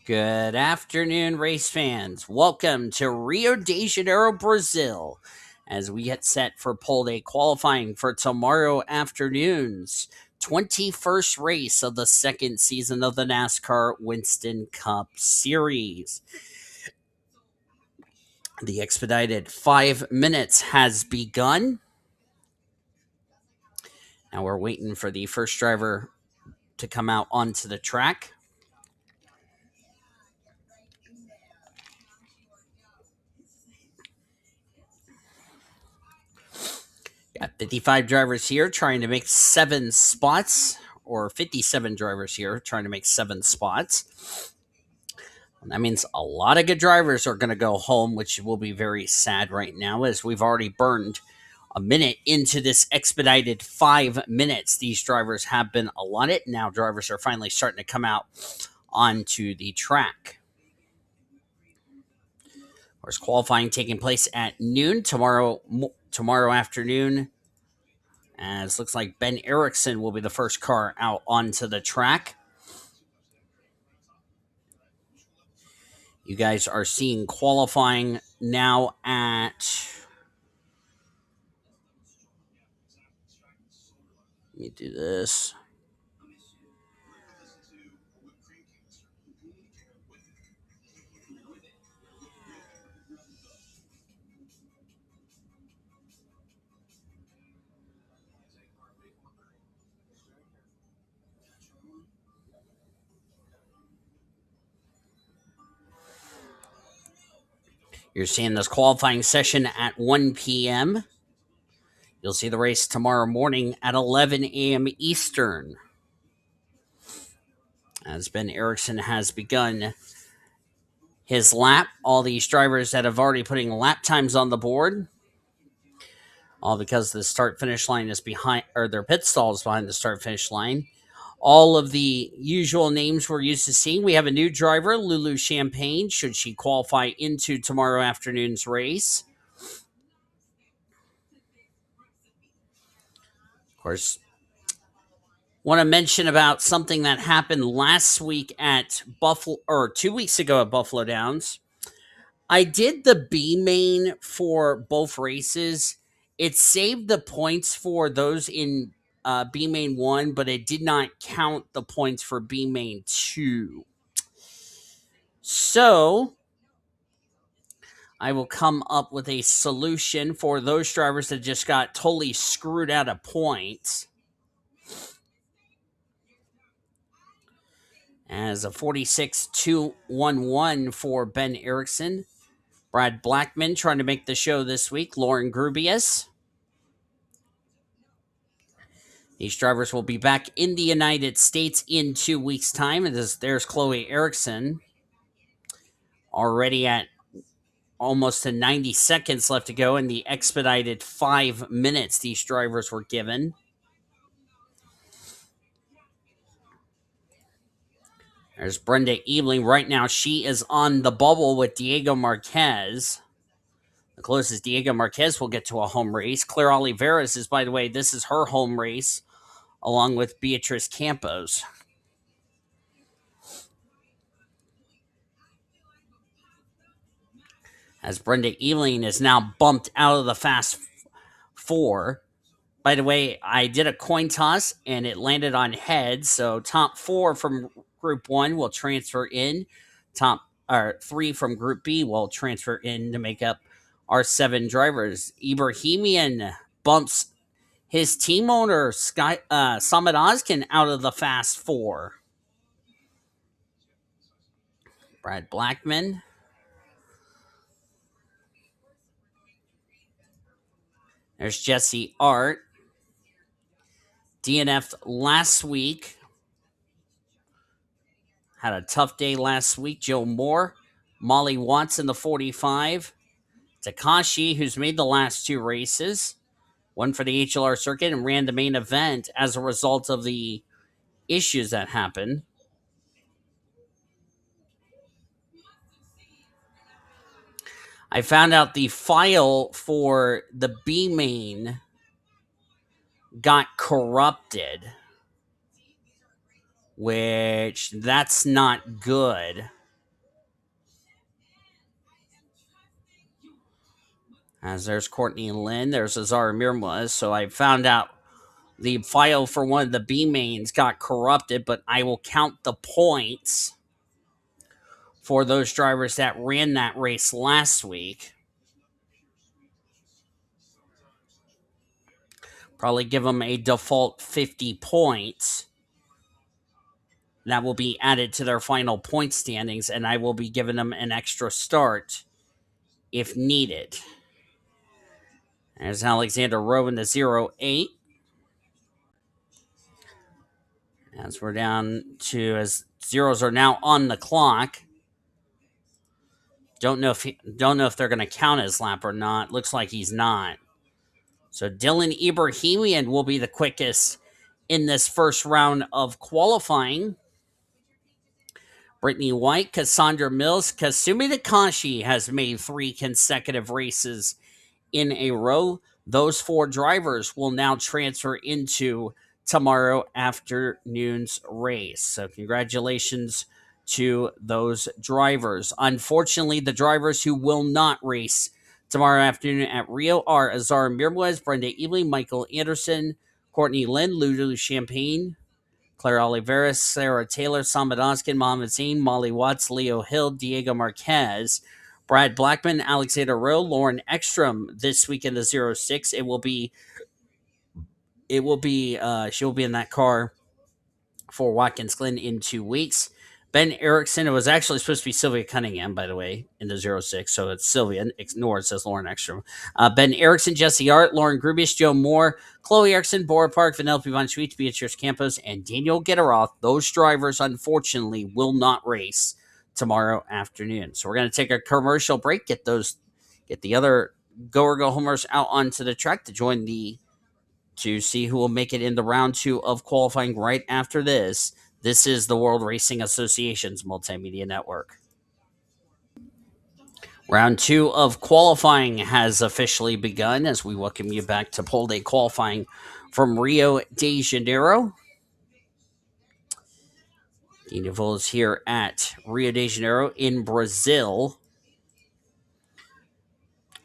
Good afternoon, race fans. Welcome to Rio de Janeiro, Brazil, as we get set for pole day qualifying for tomorrow afternoon's 21st race of the second season of the NASCAR Winston Cup Series. The expedited 5 minutes has begun. Now we're waiting for the first driver to come out onto the track. Got 55 drivers here trying to make 7 spots, or 57 drivers here trying to make 7 spots. And that means a lot of good drivers are going to go home, which will be very sad right now, as we've already burned a minute into this expedited 5 minutes. These drivers have been allotted. Now drivers are finally starting to come out onto the track. Of course, qualifying taking place at noon tomorrow afternoon. As looks like Ben Erickson will be the first car out onto the track. You guys are seeing qualifying now at. Let me do this. You're seeing this qualifying session at 1 p.m. You'll see the race tomorrow morning at 11 a.m. Eastern. As Ben Erickson has begun his lap, all these drivers that have already putting lap times on the board, all because the start finish line is behind, or their pit stall is behind the start finish line. All of the usual names we're used to seeing. We have a new driver, Lulu Champagne, should she qualify into tomorrow afternoon's race. Of course, want to mention about something that happened last week at Buffalo, or 2 weeks ago at Buffalo Downs. I did the B main for both races. It saved the points for those in B main 1, but it did not count the points for B main 2. So I will come up with a solution for those drivers that just got totally screwed out of points. As a 46-2-1-1 for Ben Erickson. Brad Blackman trying to make the show this week. Lauren Grubius. These drivers will be back in the United States in 2 weeks' time. And there's Chloe Erickson. Already at almost to 90 seconds left to go in the expedited 5 minutes these drivers were given. There's Brenda Eveling. Right now, she is on the bubble with Diego Marquez. The closest Diego Marquez will get to a home race. Claire Oliveras is, by the way, this is her home race, along with Beatrice Campos. As Brenda Eveling is now bumped out of the Fast Four. By the way, I did a coin toss, and it landed on heads, so top 4 from Group 1 will transfer in. Top 3 from Group B will transfer in to make up our 7 drivers. Ibrahimian bumps his team owner, Samad Ozkin, out of the Fast Four. Brad Blackman. There's Jesse Art. DNF last week. Had a tough day last week. Joe Moore. Molly Watts in the 45. Takashi, who's made the last 2 races, one for the HLR circuit and ran the main event as a result of the issues that happened. I found out the file for the B main got corrupted, which that's not good. As there's Courtney Lynn, there's Azara Mirmaz. So I found out the file for one of the B mains got corrupted, but I will count the points for those drivers that ran that race last week. Probably give them a default 50 points. That will be added to their final point standings, and I will be giving them an extra start if needed. There's Alexander Rowe in the 08. As we're down to, as zeros are now on the clock. Don't know if they're going to count his lap or not. Looks like he's not. So Dylan Ibrahimian will be the quickest in this first round of qualifying. Brittany White, Cassandra Mills, Kasumi Takashi has made 3 consecutive races in a row. Those 4 drivers will now transfer into tomorrow afternoon's race. So congratulations to those drivers. Unfortunately, the drivers who will not race tomorrow afternoon at Rio are Azara Mirmaz, Brenda Eveling, Michael Anderson, Courtney Lynn, Lulu Champagne, Claire Oliveras, Sarah Taylor, Samad Oskin, Mohamed Zain, Molly Watts, Leo Hill, Diego Marquez, Brad Blackman, Alexander Rowe, Lauren Ekstrom this week in the 06. She'll be in that car for Watkins Glen in 2 weeks. Ben Erickson, it was actually supposed to be Sylvia Cunningham, by the way, in the 06, so it's Sylvia, nor it says Lauren Ekstrom. Ben Erickson, Jesse Art, Lauren Grubius, Joe Moore, Chloe Erickson, Bora Park, Vanellope Von Schweetz, Beatrice Campos, and Daniel Gitteroth. Those drivers, unfortunately, will not race tomorrow afternoon. So we're going to take a commercial break, get the other Go or Go Homers out onto the track to see who will make it in the round 2 of qualifying right after this. This is the World Racing Association's Multimedia Network. Round 2 of qualifying has officially begun as we welcome you back to pole day qualifying from Rio de Janeiro. Carnival is here at Rio de Janeiro in Brazil.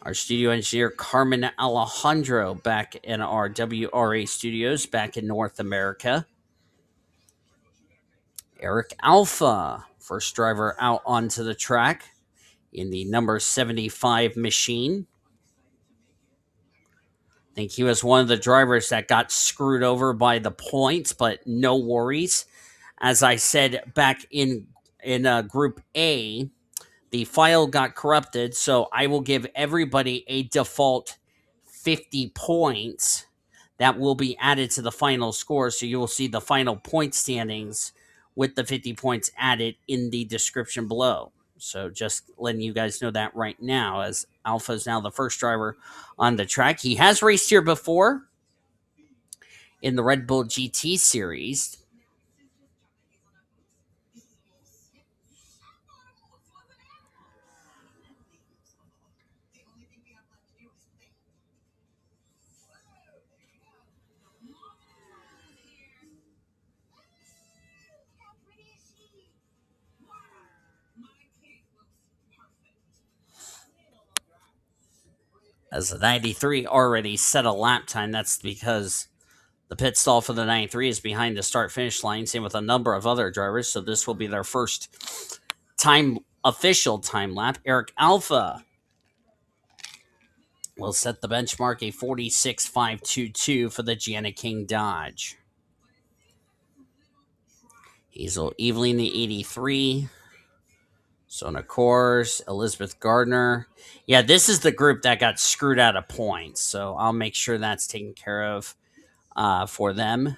Our studio engineer, Carmen Alejandro, back in our WRA studios back in North America. Eric Alpha, first driver out onto the track in the number 75 machine. I think he was one of the drivers that got screwed over by the points, but no worries. As I said back in Group A, the file got corrupted, so I will give everybody a default 50 points that will be added to the final score. So you will see the final point standings with the 50 points added in the description below. So just letting you guys know that right now, as Alpha is now the first driver on the track. He has raced here before in the Red Bull GT series. As the 93 already set a lap time, that's because the pit stall for the 93 is behind the start-finish line, same with a number of other drivers, so this will be their first official time lap. Eric Alpha will set the benchmark, a 46.522 for the Gianna King Dodge. Hazel Eveling, the 83. Sona Kors, Elizabeth Gardner. Yeah, this is the group that got screwed out of points, so I'll make sure that's taken care of for them.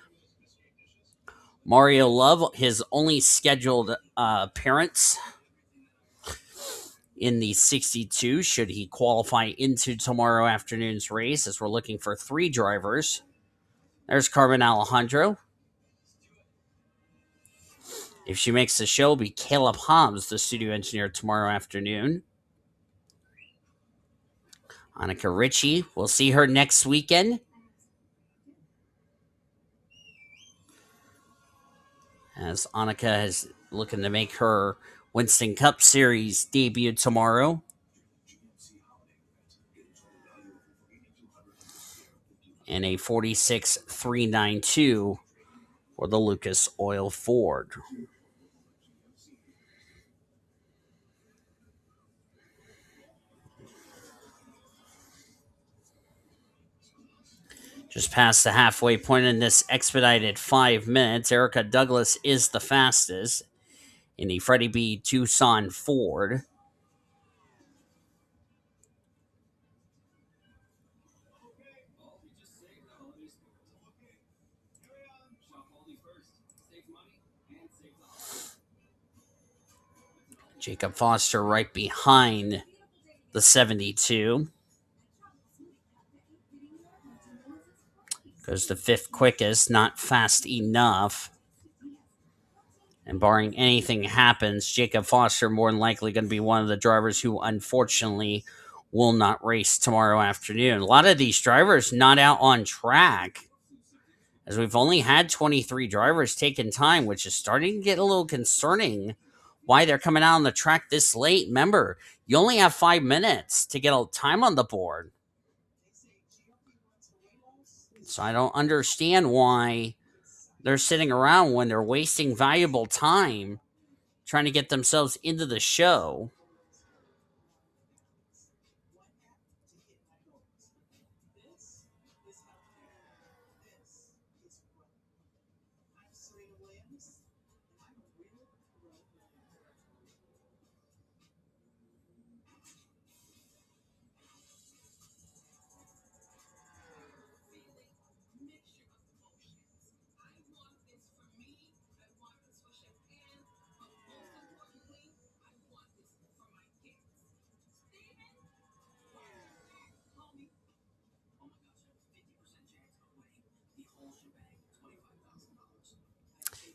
Mario Love, his only scheduled appearance in the 62, should he qualify into tomorrow afternoon's race, as we're looking for 3 drivers. There's Carmen Alejandro. If she makes the show, it'll be Caleb Hobbs, the studio engineer, tomorrow afternoon. Annika Ritchie, we'll see her next weekend. As Annika is looking to make her Winston Cup Series debut tomorrow. and a 46.392 for the Lucas Oil Ford. Just past the halfway point in this expedited 5 minutes, Erica Douglas is the fastest in the Freddie B. Tucson Ford. Jacob Foster right behind the 72. Goes the fifth quickest, not fast enough. And barring anything happens, Jacob Foster more than likely going to be one of the drivers who unfortunately will not race tomorrow afternoon. A lot of these drivers not out on track, as we've only had 23 drivers taking time, which is starting to get a little concerning why they're coming out on the track this late. Remember, you only have 5 minutes to get a time on the board. So I don't understand why they're sitting around when they're wasting valuable time trying to get themselves into the show.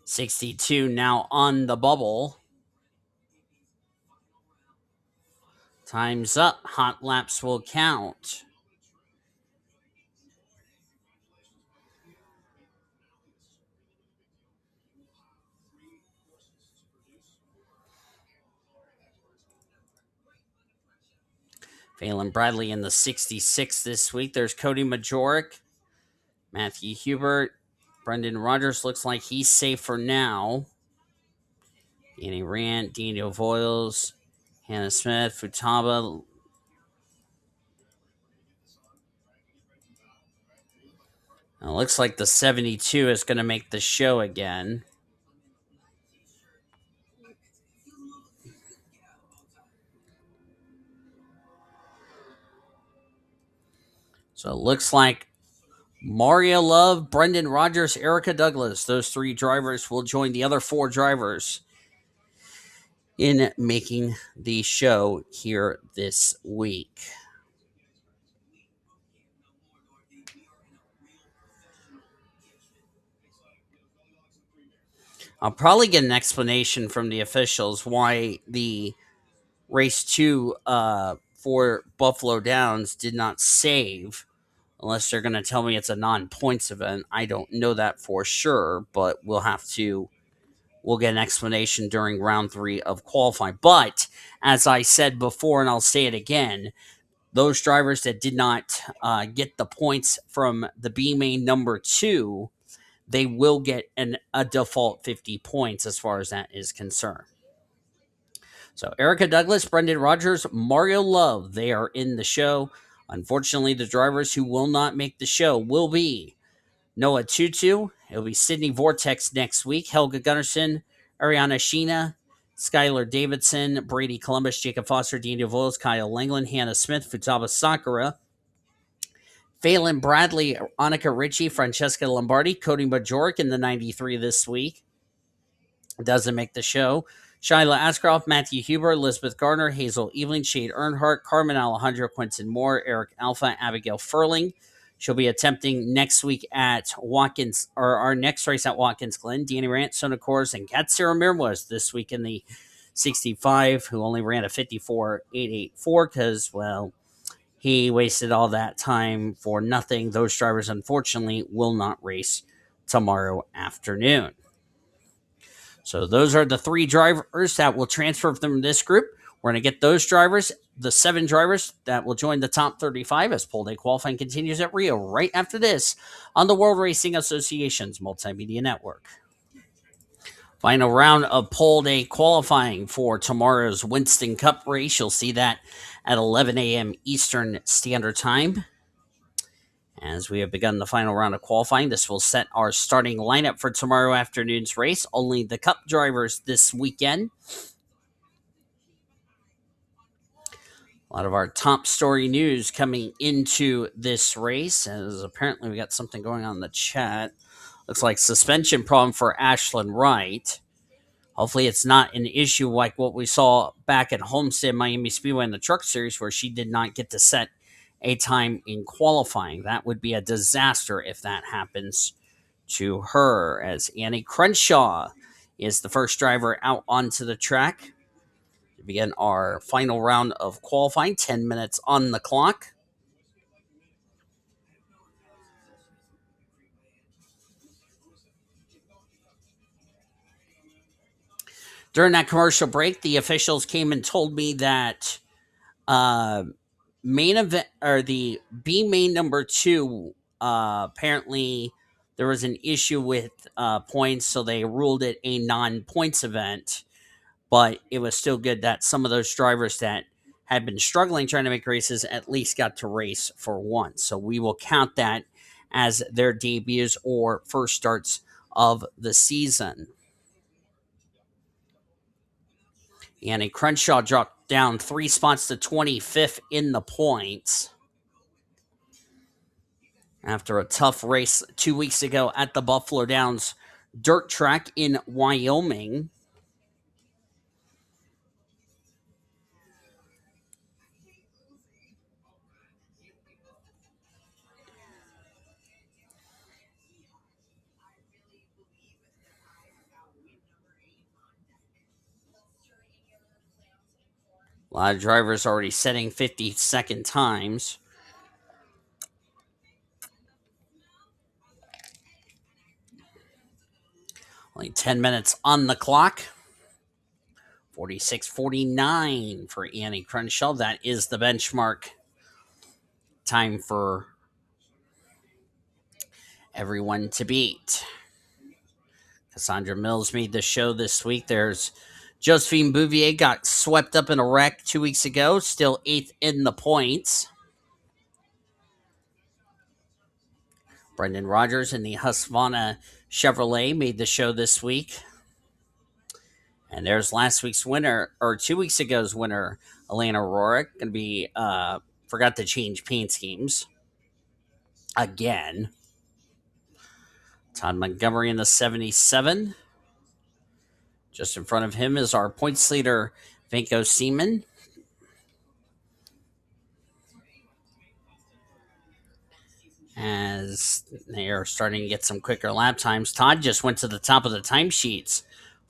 $62 now on the bubble. Time's up. Hot laps will count. Phelan Bradley in the 66 this week. There's Cody Majoric, Matthew Hubert, Brendan Rogers looks like he's safe for now. Danny Rand, Daniel Voiles, Hannah Smith, Futaba. It looks like the 72 is going to make the show again. So it looks like Mario Love, Brendan Rogers, Erica Douglas, those three drivers will join the other four drivers in making the show here this week. I'll probably get an explanation from the officials why the race 2 for Buffalo Downs did not save, unless they're going to tell me it's a non-points event. I don't know that for sure, but we'll get an explanation during round 3 of qualifying. But as I said before, and I'll say it again, those drivers that did not get the points from the B main number 2, they will get a default 50 points as far as that is concerned. So Erica Douglas, Brendan Rogers, Mario Love, they are in the show. Unfortunately, the drivers who will not make the show will be Noah Tutu. It'll be Sydney Vortex next week. Helga Gunnarsson, Ariana Sheena, Skylar Davidson, Brady Columbus, Jacob Foster, Daniel Voiles, Kyle Langland, Hannah Smith, Futaba Sakura, Phelan Bradley, Annika Ritchie, Francesca Lombardi, Cody Majoric in the 93 this week. Doesn't make the show. Shyla Ashcroft, Matthew Huber, Elizabeth Gardner, Hazel Evelyn, Shade Earnhardt, Carmen Alejandro, Quinton Moore, Eric Alpha, Abigail Furling. She'll be attempting next week at Watkins, or our next race at Watkins Glen. Danny Rant, Sona Kors, and Katsura Ramirez this week in the 65, who only ran a 54.884 because, well, he wasted all that time for nothing. Those drivers, unfortunately, will not race tomorrow afternoon. So those are the three drivers that will transfer from this group. We're going to get those drivers, the 7 drivers that will join the top 35 as pole day qualifying continues at Rio right after this on the World Racing Association's Multimedia Network. Final round of pole day qualifying for tomorrow's Winston Cup race. You'll see that at 11 a.m. Eastern Standard Time. As we have begun the final round of qualifying, this will set our starting lineup for tomorrow afternoon's race. Only the Cup drivers this weekend. A lot of our top story news coming into this race, as apparently we got something going on in the chat. Looks like suspension problem for Ashlyn Wright. Hopefully it's not an issue like what we saw back at Homestead Miami Speedway in the Truck Series, where she did not get to set a time in qualifying. That would be a disaster if that happens to her, as Annie Crenshaw is the first driver out onto the track to begin our final round of qualifying. 10 minutes on the clock. During that commercial break, the officials came and told me that main event, or the B main number 2, apparently there was an issue with points, so they ruled it a non-points event. But it was still good that some of those drivers that had been struggling trying to make races at least got to race for once. So we will count that as their debuts or first starts of the season. Annie Crenshaw dropped down 3 spots to 25th in the points after a tough race 2 weeks ago at the Buffalo Downs dirt track in Wyoming. A lot of drivers already setting 50-second times. Only 10 minutes on the clock. 46:49 for Annie Crenshaw. That is the benchmark time for everyone to beat. Cassandra Mills made the show this week. There's Josephine Bouvier, got swept up in a wreck 2 weeks ago, still 8th in the points. Brendan Rogers in the Husqvarna Chevrolet made the show this week. And there's last week's winner, or 2 weeks ago's winner, Elena Rorick. Going to be, forgot to change paint schemes again. Todd Montgomery in the 77. Just in front of him is our points leader, Vanko Seaman. As they are starting to get some quicker lap times. Todd just went to the top of the timesheets.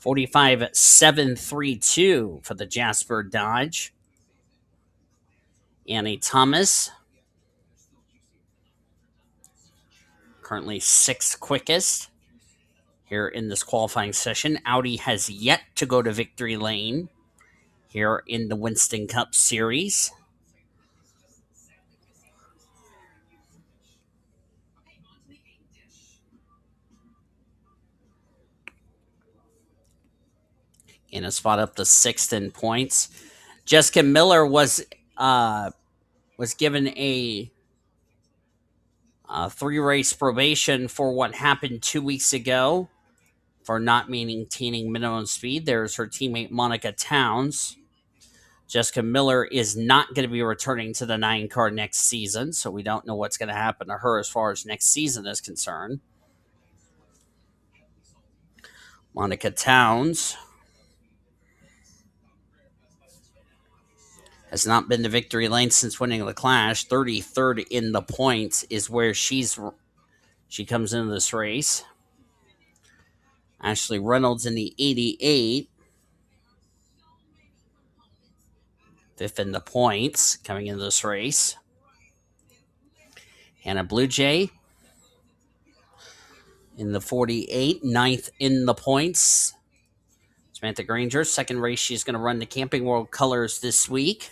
45.732 for the Jasper Dodge. Annie Thomas, currently 6th quickest here in this qualifying session. Audi has yet to go to victory lane here in the Winston Cup Series. In a spot up to 6th in points. Jessica Miller was given a 3-race probation for what happened 2 weeks ago for not maintaining minimum speed. There's her teammate Monica Towns. Jessica Miller is not going to be returning to the 9 car next season, so we don't know what's going to happen to her as far as next season is concerned. Monica Towns has not been to victory lane since winning the Clash. 33rd in the points is where she comes into this race. Ashley Reynolds in the 88. 5th in the points coming into this race. Hannah Blue Jay in the 48. 9th in the points. As Samantha Granger, second race, she's going to run the Camping World Colors this week.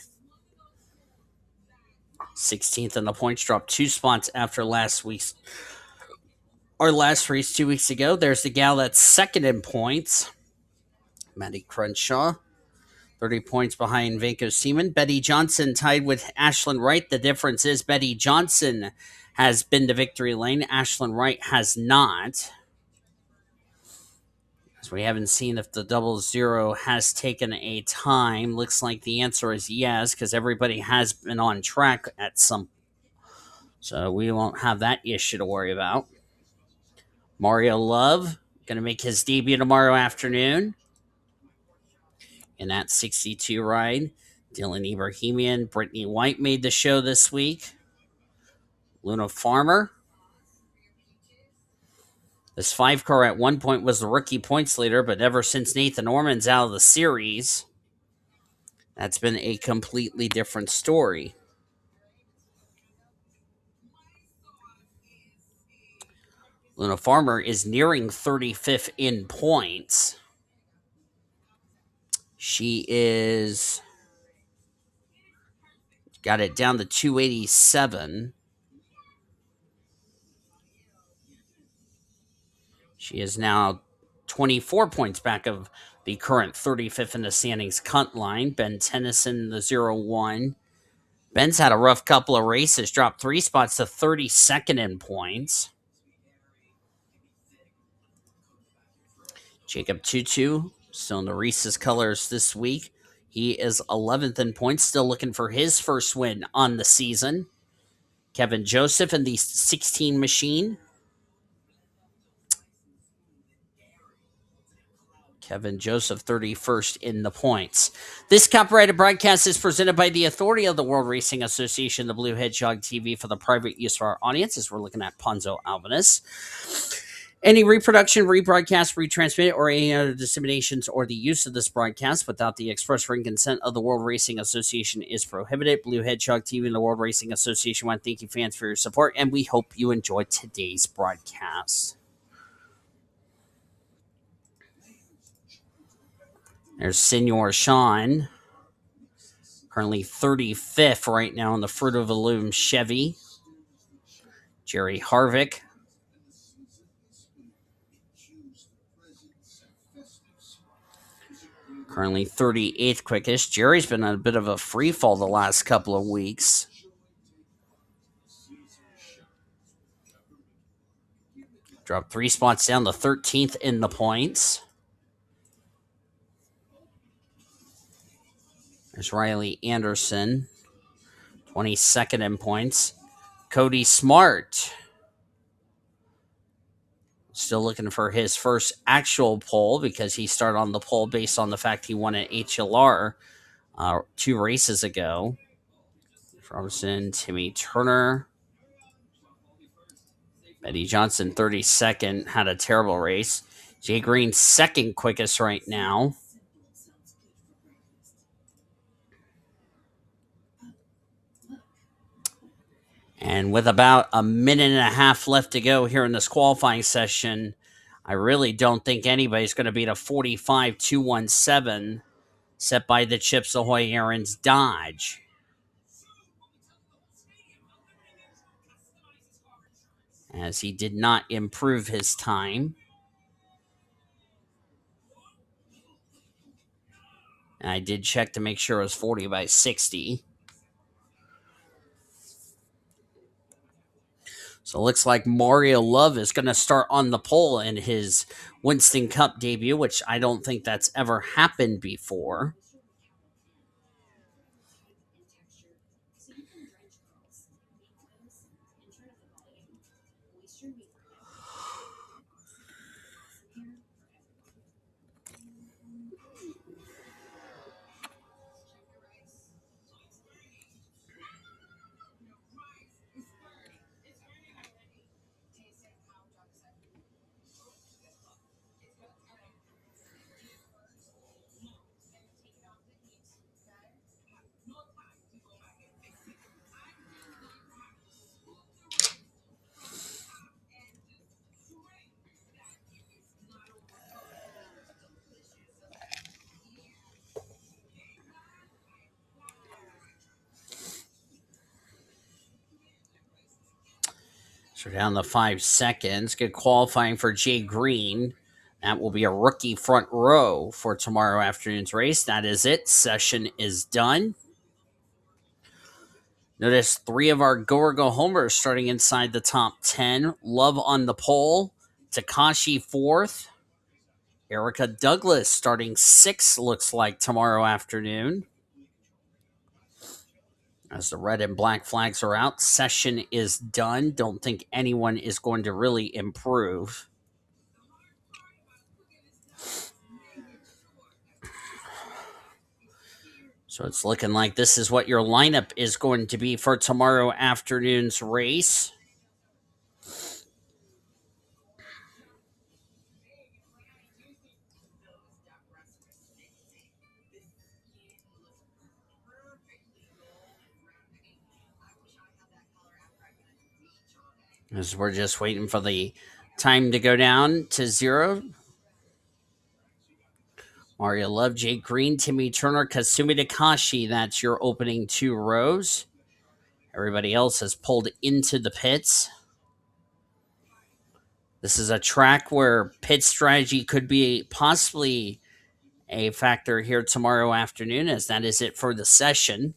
16th in the points, dropped 2 spots after last race 2 weeks ago. There's the gal that's second in points, Maddie Crenshaw, 30 points behind Vanko Seaman. Betty Johnson tied with Ashlyn Wright. The difference is Betty Johnson has been to victory lane. Ashlyn Wright has not. So we haven't seen if the 00 has taken a time. Looks like the answer is yes, because everybody has been on track at some. So we won't have that issue to worry about. Mario Love going to make his debut tomorrow afternoon in that 62 ride. Dylan Ibrahimian, Brittany White made the show this week. Luna Farmer. This 5 car at one point was the rookie points leader, but ever since Nathan Orman's out of the series, that's been a completely different story. Luna Farmer is nearing 35th in points. She is got it down to 287. She is now 24 points back of the current 35th in the standings cunt line. Ben Tennyson, the 01. Ben's had a rough couple of races, dropped 3 spots to 32nd in points. Jacob Tutu, still in the Reese's colors this week. He is 11th in points, still looking for his first win on the season. Kevin Joseph in the 16 machine. Kevin Joseph, 31st in the points. This copyrighted broadcast is presented by the authority of the World Racing Association, the Blue Hedgehog TV, for the private use of our audience, as we're looking at Ponzo Albanus. Any reproduction, rebroadcast, retransmit, or any other disseminations or the use of this broadcast without the express written consent of the World Racing Association is prohibited. Blue Hedgehog TV and the World Racing Association want to thank you, fans, for your support, and we hope you enjoyed today's broadcast. There's Senor Sean, currently 35th right now in the Fruit of the Loom Chevy. Jerry Harvick, currently 38th quickest. Jerry's been on a bit of a free fall the last couple of weeks. Dropped 3 spots down to 13th in the points. There's Riley Anderson, 22nd in points. Cody Smart, still looking for his first actual pole because he started on the pole based on the fact he won an HLR 2 races ago. Robinson, Timmy Turner. Betty Johnson, 32nd, had a terrible race. Jay Green, second quickest right now. And with about a minute and a half left to go here in this qualifying session, I really don't think anybody's going to beat a 45.217 set by the Chips Ahoy Aaron's Dodge. As he did not improve his time. And I did check to make sure it was 40 by 60. So it looks like Mario Love is going to start on the pole in his Winston Cup debut, which I don't think that's ever happened before. So down to 5 seconds. Good qualifying for Jay Green. That will be a rookie front row for tomorrow afternoon's race. That is it. Session is done. Notice 3 of our Go or Go homers starting inside the top 10. Love on the pole. Takashi 4th. Erica Douglas starting 6th, looks like, tomorrow afternoon. As the red and black flags are out, session is done. Don't think anyone is going to really improve. So it's looking like this is what your lineup is going to be for tomorrow afternoon's race. As we're just waiting for the time to go down to 0. Mario Love, Jake Green, Timmy Turner, Kasumi Takashi. That's your opening 2 rows. Everybody else has pulled into the pits. This is a track where pit strategy could be possibly a factor here tomorrow afternoon, as that is it for the session.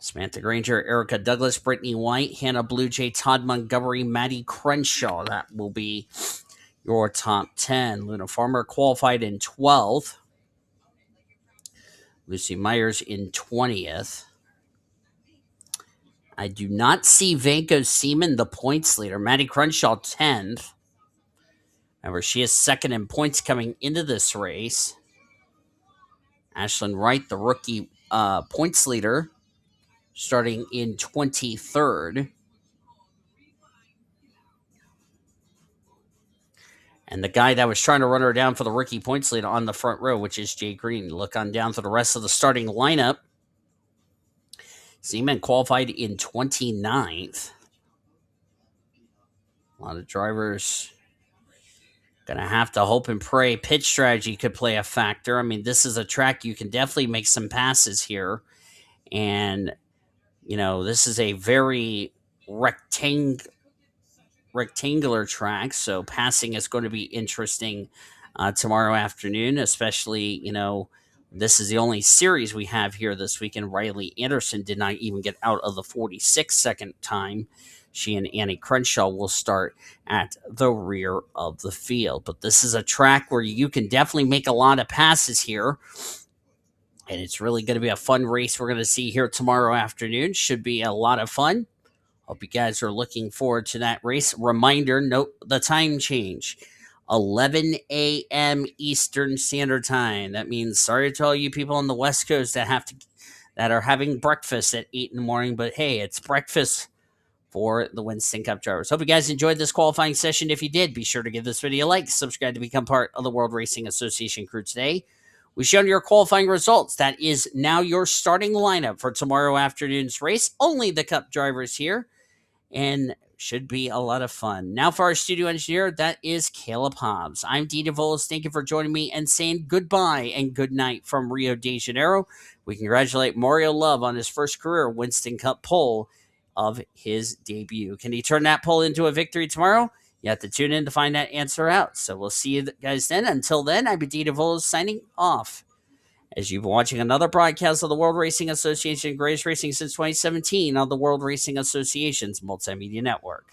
Samantha Granger, Erica Douglas, Brittany White, Hannah Blue Jay, Todd Montgomery, Maddie Crenshaw. That will be your top 10. Luna Farmer qualified in 12th. Lucy Myers in 20th. I do not see Vanko Seaman, the points leader. Maddie Crenshaw, 10th. Remember, she is second in points coming into this race. Ashlyn Wright, the rookie points leader, starting in 23rd. And the guy that was trying to run her down for the rookie points lead on the front row, which is Jay Green. Look on down to the rest of the starting lineup. Seaman qualified in 29th. A lot of drivers going to have to hope and pray pitch strategy could play a factor. I mean, this is a track you can definitely make some passes here. And, you know, this is a very rectangular track, so passing is going to be interesting tomorrow afternoon, especially, you know, this is the only series we have here this weekend. Riley Anderson did not even get out of the 46-second time. She and Annie Crenshaw will start at the rear of the field. But this is a track where you can definitely make a lot of passes here. And it's really going to be a fun race we're going to see here tomorrow afternoon. Should be a lot of fun. Hope you guys are looking forward to that race. Reminder, note the time change. 11 a.m. Eastern Standard Time. That means sorry to all you people on the West Coast that are having breakfast at 8 in the morning. But hey, it's breakfast for the Winston Cup drivers. Hope you guys enjoyed this qualifying session. If you did, be sure to give this video a like, subscribe to become part of the World Racing Association crew today. We've shown your qualifying results. That is now your starting lineup for tomorrow afternoon's race. Only the Cup drivers here, and should be a lot of fun. Now for our studio engineer, that is Caleb Hobbs. I'm Dee DeVos. Thank you for joining me and saying goodbye and good night from Rio de Janeiro. We congratulate Mario Love on his first career Winston Cup pole of his debut. Can he turn that pole into a victory tomorrow? You have to tune in to find that answer out. So we'll see you guys then. Until then, I'm Dee DeVos signing off. As you've been watching another broadcast of the World Racing Association, greatest racing since 2017 on the World Racing Association's Multimedia Network.